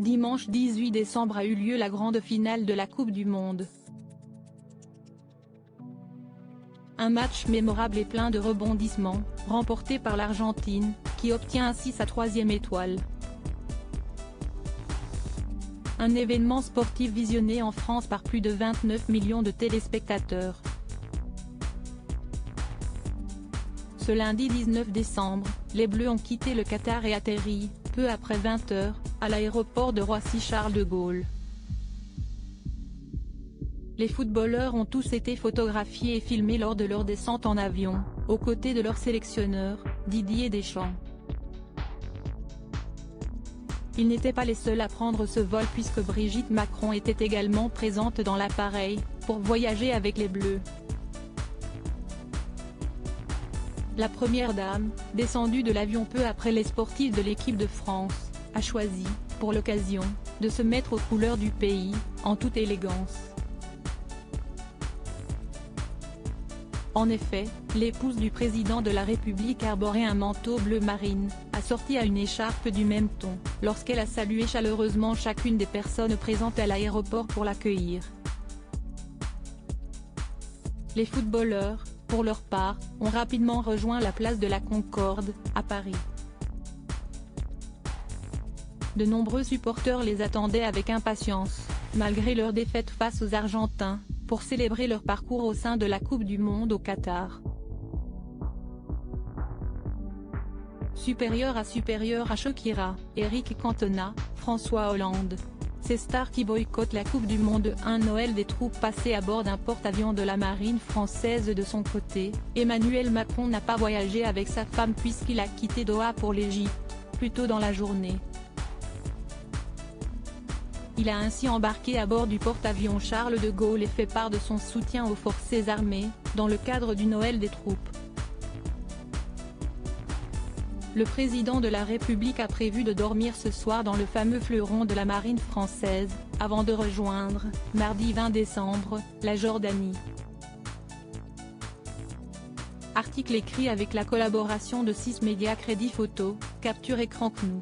Dimanche 18 décembre a eu lieu la grande finale de la Coupe du Monde. Un match mémorable et plein de rebondissements, remporté par l'Argentine, qui obtient ainsi sa 3e étoile. Un événement sportif visionné en France par plus de 29 millions de téléspectateurs. Ce lundi 19 décembre, les Bleus ont quitté le Qatar et atterri, peu après 20 h, à l'aéroport de Roissy-Charles de Gaulle. Les footballeurs ont tous été photographiés et filmés lors de leur descente en avion, aux côtés de leur sélectionneur, Didier Deschamps. Ils n'étaient pas les seuls à prendre ce vol puisque Brigitte Macron était également présente dans l'appareil, pour voyager avec les Bleus. La première dame, descendue de l'avion peu après les sportifs de l'équipe de France, a choisi, pour l'occasion, de se mettre aux couleurs du pays, en toute élégance. En effet, l'épouse du président de la République arborait un manteau bleu marine, assorti à une écharpe du même ton, lorsqu'elle a salué chaleureusement chacune des personnes présentes à l'aéroport pour l'accueillir. Les footballeurs, pour leur part, ont rapidement rejoint la place de la Concorde, à Paris. De nombreux supporters les attendaient avec impatience, malgré leur défaite face aux Argentins, pour célébrer leur parcours au sein de la Coupe du Monde au Qatar. Supérieur à Shakira, Eric Cantona, François Hollande. Ces stars qui boycottent la Coupe du Monde. Un Noël des troupes passé à bord d'un porte-avions de la marine française. De son côté, Emmanuel Macron n'a pas voyagé avec sa femme puisqu'il a quitté Doha pour l'Égypte, plus tôt dans la journée. Il a ainsi embarqué à bord du porte-avions Charles de Gaulle et fait part de son soutien aux forces armées, dans le cadre du Noël des troupes. Le président de la République a prévu de dormir ce soir dans le fameux fleuron de la marine française, avant de rejoindre, mardi 20 décembre, la Jordanie. Article écrit avec la collaboration de 6 médias Crédit Photo, Capture Écran CNU.